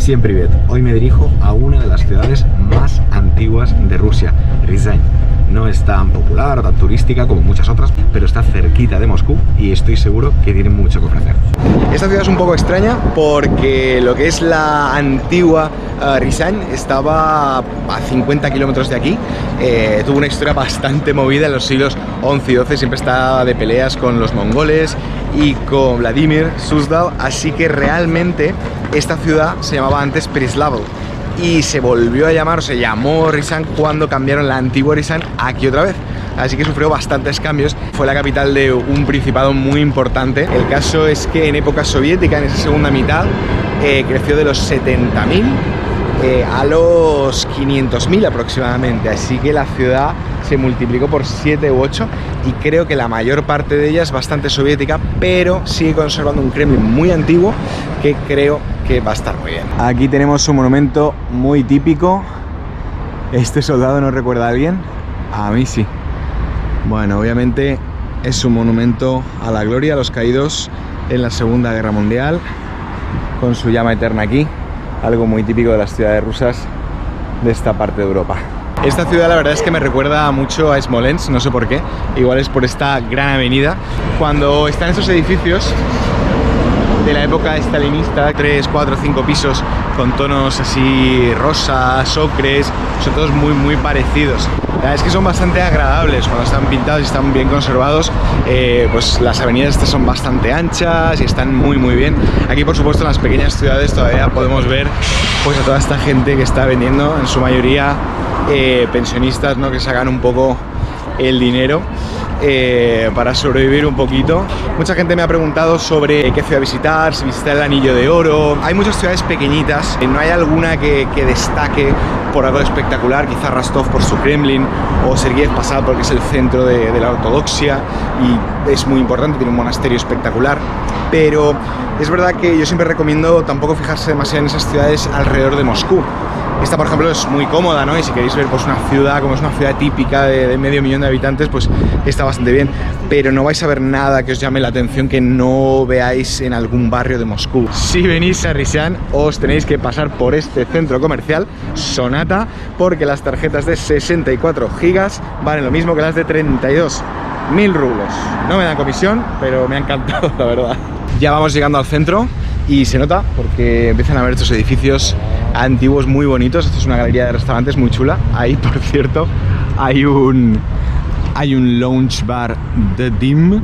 Всем привет! Hoy me dirijo a una de las ciudades más antiguas de Rusia, Riazán. No es tan popular o tan turística como muchas otras, pero está cerquita de Moscú y estoy seguro que tiene mucho que ofrecer. Esta ciudad es un poco extraña porque lo que es la antigua Riazán estaba a 50 kilómetros de aquí. Tuvo una historia bastante movida en los siglos XI y XII, siempre estaba de peleas con los mongoles y con Vladimir Suzdal, así que realmente esta ciudad se llamaba antes Pereslavl y se volvió a llamar, o se llamó Riazán cuando cambiaron la antigua Riazán aquí otra vez. Así que sufrió bastantes cambios. Fue la capital de un principado muy importante. El caso es que en época soviética, en esa segunda mitad, creció de los 70.000 a los 500.000 aproximadamente. Así que la ciudad se multiplicó por 7 u 8 y creo que la mayor parte de ella es bastante soviética, pero sigue conservando un Kremlin muy antiguo que creo que va a estar muy bien. Aquí tenemos un monumento muy típico. ¿Este soldado no recuerda a alguien? A mí sí. Bueno, obviamente es un monumento a la gloria, a los caídos en la Segunda Guerra Mundial, con su llama eterna aquí, algo muy típico de las ciudades rusas de esta parte de Europa. Esta ciudad la verdad es que me recuerda mucho a Smolensk, no sé por qué, igual es por esta gran avenida. Cuando están estos edificios de la época stalinista, 3, 4, 5 pisos con tonos así rosas, ocres, son todos muy parecidos. La verdad es que son bastante agradables cuando están pintados y están bien conservados. Pues las avenidas estas son bastante anchas y están muy bien. Aquí por supuesto en las pequeñas ciudades todavía podemos ver pues a toda esta gente que está vendiendo, en su mayoría pensionistas, ¿no? Que sacan un poco el dinero para sobrevivir un poquito. Mucha gente me ha preguntado sobre qué ciudad visitar, si visitar el Anillo de Oro. Hay muchas ciudades pequeñitas, no hay alguna que destaque por algo espectacular, quizá Rostov por su Kremlin o Sergiev Posad porque es el centro de la ortodoxia y es muy importante, tiene un monasterio espectacular. Pero es verdad que yo siempre recomiendo tampoco fijarse demasiado en esas ciudades alrededor de Moscú. Esta, por ejemplo, es muy cómoda, ¿no? Y si queréis ver pues, una ciudad, como es una ciudad típica de medio millón de habitantes, pues está bastante bien. Pero no vais a ver nada que os llame la atención que no veáis en algún barrio de Moscú. Si venís a Riazán, os tenéis que pasar por este centro comercial, Sonata, porque las tarjetas de 64 gigas valen lo mismo que las de 32.000 rublos. No me dan comisión, pero me ha encantado, la verdad. Ya vamos llegando al centro y se nota porque empiezan a ver estos edificios antiguos muy bonitos. Esto es una galería de restaurantes muy chula. Ahí, por cierto, hay un lounge bar de Dim,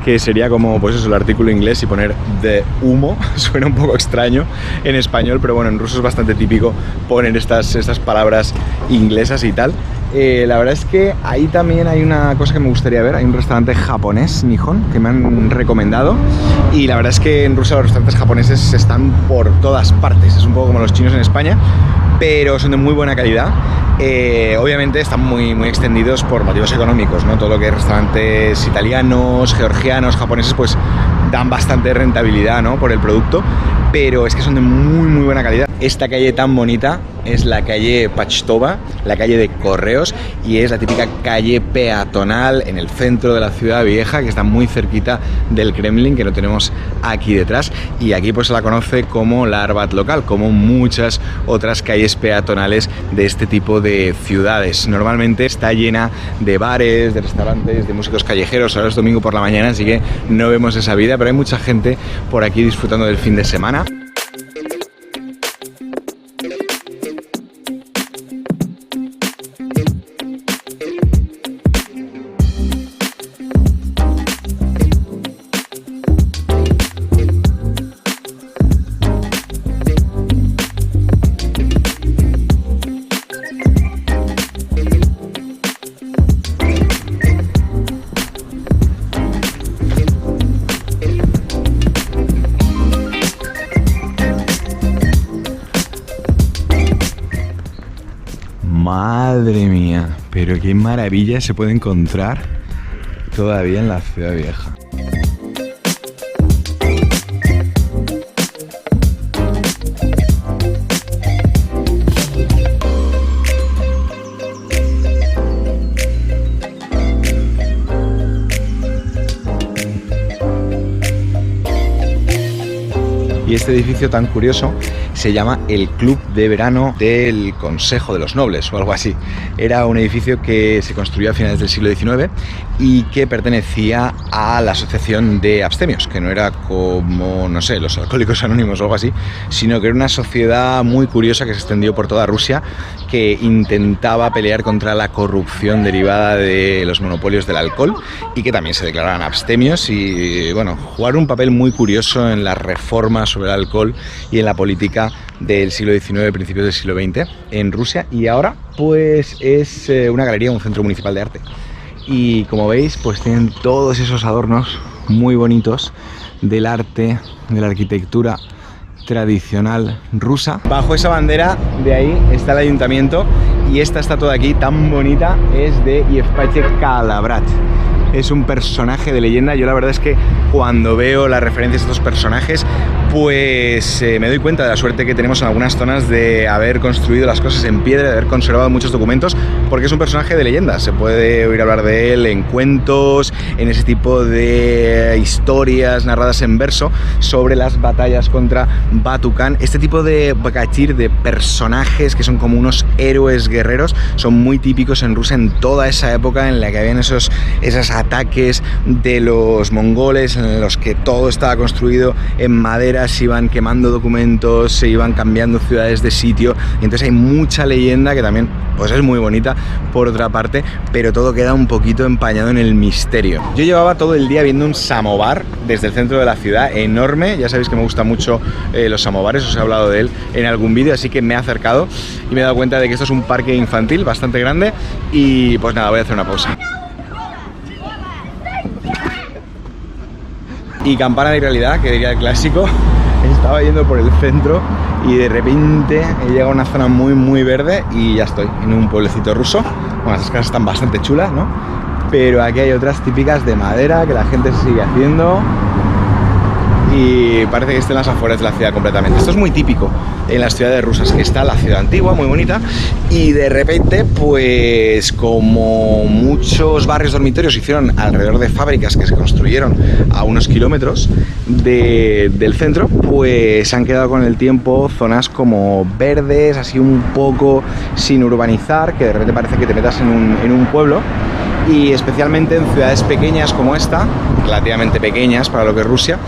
que sería como pues eso, el artículo inglés, y poner de humo suena un poco extraño en español, pero bueno, en ruso es bastante típico poner estas palabras inglesas y tal. La verdad es que ahí también hay una cosa que me gustaría ver. Hay un restaurante japonés, Nihon, que me han recomendado, y la verdad es que en Rusia los restaurantes japoneses están por todas partes. Es un poco como los chinos en España, pero son de muy buena calidad. Obviamente están muy extendidos por motivos económicos, ¿no? Todo lo que es restaurantes italianos, georgianos, japoneses, pues dan bastante rentabilidad, ¿no? Por el producto, pero es que son de muy buena calidad. Esta calle tan bonita es la calle Pachtova, la calle de correos, y es la típica calle peatonal en el centro de la ciudad vieja, que está muy cerquita del Kremlin, que lo tenemos aquí detrás, y aquí pues se la conoce como la Arbat local, como muchas otras calles peatonales de este tipo de ciudades. Normalmente está llena de bares, de restaurantes, de músicos callejeros. Ahora es domingo por la mañana, así que no vemos esa vida, pero hay mucha gente por aquí disfrutando del fin de semana. Madre mía, pero qué maravilla se puede encontrar todavía en la ciudad vieja. este edificio tan curioso se llama el Club de Verano del Consejo de los Nobles o algo así. Era un edificio que se construyó a finales del siglo XIX y que pertenecía a la Asociación de Abstemios, que no era como, no sé, los Alcohólicos Anónimos o algo así, sino que era una sociedad muy curiosa que se extendió por toda Rusia, que intentaba pelear contra la corrupción derivada de los monopolios del alcohol y que también se declaraban abstemios y, bueno, jugar un papel muy curioso en las reformas sobre el alcohol y en la política del siglo XIX, principios del siglo XX en Rusia. Y ahora pues es una galería, un centro municipal de arte. Y como veis, pues tienen todos esos adornos muy bonitos del arte, de la arquitectura tradicional rusa. Bajo esa bandera de ahí está el ayuntamiento y esta estatua de aquí tan bonita es de Yevpachek Kalabrat. Es un personaje de leyenda. Yo la verdad es que cuando veo las referencias a estos personajes, pues me doy cuenta de la suerte que tenemos en algunas zonas de haber construido las cosas en piedra, de haber conservado muchos documentos, porque es un personaje de leyenda. Se puede oír hablar de él en cuentos, en ese tipo de historias narradas en verso sobre las batallas contra Batu Khan. Este tipo de bakachir, de personajes que son como unos héroes guerreros, son muy típicos en Rusia en toda esa época en la que habían esos ataques de los mongoles en los que todo estaba construido en madera, se iban quemando documentos, se iban cambiando ciudades de sitio, y entonces hay mucha leyenda que también pues es muy bonita por otra parte, pero todo queda un poquito empañado en el misterio. Yo llevaba todo el día viendo un samovar desde el centro de la ciudad, enorme. Ya sabéis que me gustan mucho los samovares, os he hablado de él en algún vídeo, así que me he acercado y me he dado cuenta de que esto es un parque infantil bastante grande y pues nada, voy a hacer una pausa. Y campana de realidad, que diría el clásico. Estaba yendo por el centro y de repente he llegado a una zona muy verde y ya estoy en un pueblecito ruso. Bueno, esas casas están bastante chulas, ¿no? Pero aquí hay otras típicas de madera que la gente se sigue haciendo y parece que estén las afueras de la ciudad completamente. Esto es muy típico en las ciudades rusas, que está la ciudad antigua, muy bonita, y de repente, pues como muchos barrios dormitorios se hicieron alrededor de fábricas que se construyeron a unos kilómetros del centro, pues han quedado con el tiempo zonas como verdes, así un poco sin urbanizar, que de repente parece que te metas en un pueblo. Y especialmente en ciudades pequeñas como esta, relativamente pequeñas para lo que es Rusia,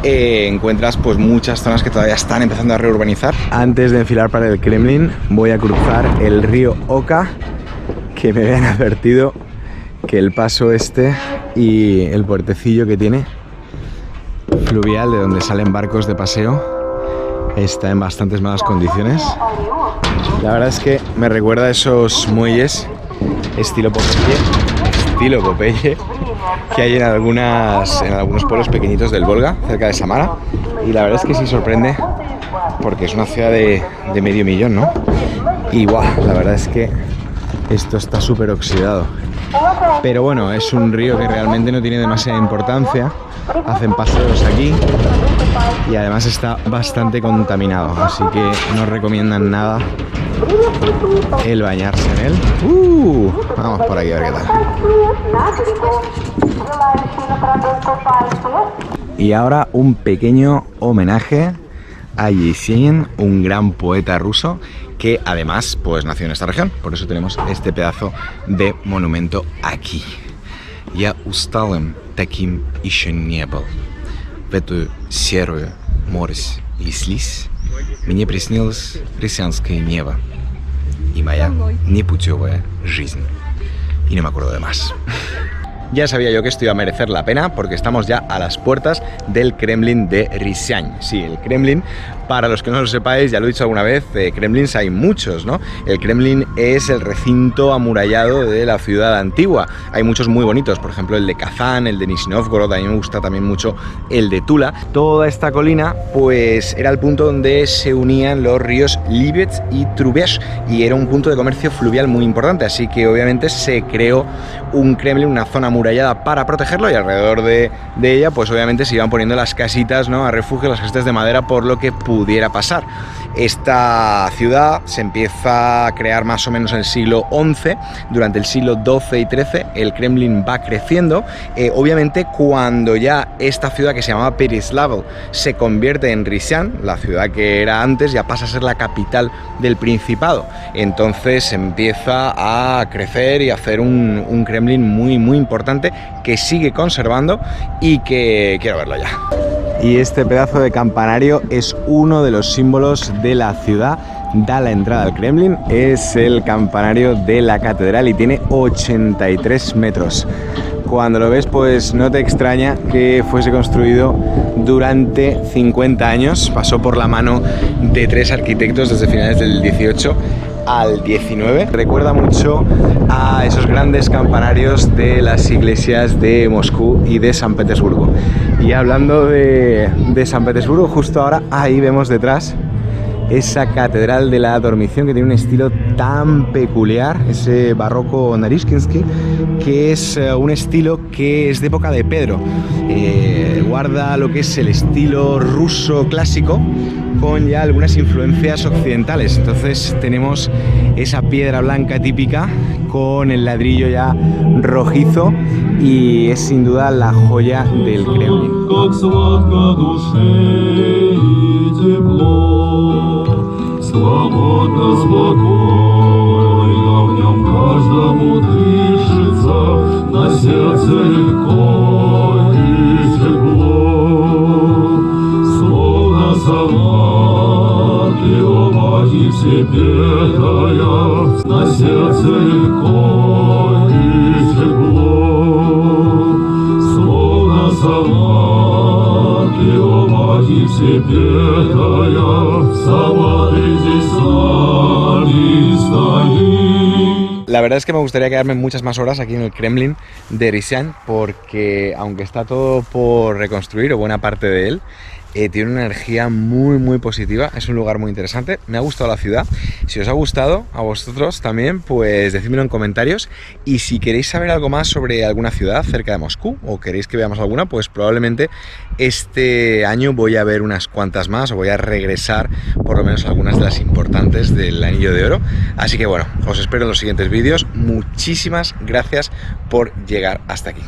encuentras pues muchas zonas que todavía están empezando a reurbanizar. Antes de enfilar para el Kremlin voy a cruzar el río Oka, que me habían advertido que el paso este y el puertecillo que tiene fluvial de donde salen barcos de paseo está en bastantes malas condiciones. La verdad es que me recuerda a esos muelles estilo Popeye que hay en algunos pueblos pequeñitos del Volga, cerca de Samara, y la verdad es que sí sorprende porque es una ciudad de medio millón, ¿no? Y guau, la verdad es que esto está súper oxidado, pero bueno, es un río que realmente no tiene demasiada importancia. Hacen paseos aquí y además está bastante contaminado, así que no recomiendan nada el bañarse en él. Vamos por aquí a ver qué tal. Y ahora un pequeño homenaje a Yesenin, un gran poeta ruso que además pues nació en esta región, por eso tenemos este pedazo de monumento aquí. Я усталым таким еще не был. В эту серую морось и слизь мне приснилось крестьянское небо y моя непутевая жизнь. Y no me acuerdo de más. Ya sabía yo que esto iba a merecer la pena porque estamos ya a las puertas del Kremlin de Ryazan. Sí, el Kremlin, para los que no lo sepáis, ya lo he dicho alguna vez, Kremlins hay muchos, ¿no? El Kremlin es el recinto amurallado de la ciudad antigua. Hay muchos muy bonitos, por ejemplo el de Kazán, el de Nizhny Novgorod, a mí me gusta también mucho el de Tula. Toda esta colina, pues era el punto donde se unían los ríos Libets y Trubesh y era un punto de comercio fluvial muy importante, así que obviamente se creó un Kremlin, una zona amurallada para protegerlo, y alrededor de ella pues obviamente se iban poniendo las casitas, ¿no?, a refugio, las casitas de madera por lo que pudiera pasar. Esta ciudad se empieza a crear más o menos en el siglo XI. Durante el siglo XII y XIII el Kremlin va creciendo. Obviamente cuando ya esta ciudad, que se llamaba Pereslavl, se convierte en Riazán, la ciudad que era antes, ya pasa a ser la capital del Principado. Entonces empieza a crecer y a hacer un Kremlin muy importante, que sigue conservando y que quiero verlo ya. Y este pedazo de campanario es uno de los símbolos de la ciudad. Da la entrada al Kremlin, es el campanario de la catedral y tiene 83 metros. Cuando lo ves, pues no te extraña que fuese construido durante 50 años. Pasó por la mano de 3 arquitectos desde finales del 18 al 19. Recuerda mucho a esos grandes campanarios de las iglesias de Moscú y de San Petersburgo. Y hablando de San Petersburgo, justo ahora ahí vemos detrás esa catedral de la Dormición, que tiene un estilo tan peculiar, ese barroco Naryshkinsky, que es un estilo que es de época de Pedro. Guarda lo que es el estilo ruso clásico con ya algunas influencias occidentales. Entonces tenemos esa piedra blanca típica con el ladrillo ya rojizo y es sin duda la joya del Kremlin. Свободно, спокойно, в нем каждому дышится, на сердце легко и тепло. Словно сама ты обои в себе тая, на сердце легко и тепло. Словно сама ты обои в себе тая, сама ты здесь с нами стоишь. La verdad es que me gustaría quedarme muchas más horas aquí en el Kremlin de Riazán, porque aunque está todo por reconstruir, o buena parte de él, tiene una energía muy positiva. Es un lugar muy interesante. Me ha gustado la ciudad. Si os ha gustado a vosotros también, pues decídmelo en comentarios. Y si queréis saber algo más sobre alguna ciudad cerca de Moscú, o queréis que veamos alguna, pues probablemente este año voy a ver unas cuantas más, o voy a regresar por lo menos algunas de las importantes del Anillo de Oro. Así que bueno, os espero en los siguientes vídeos. Muchísimas gracias por llegar hasta aquí.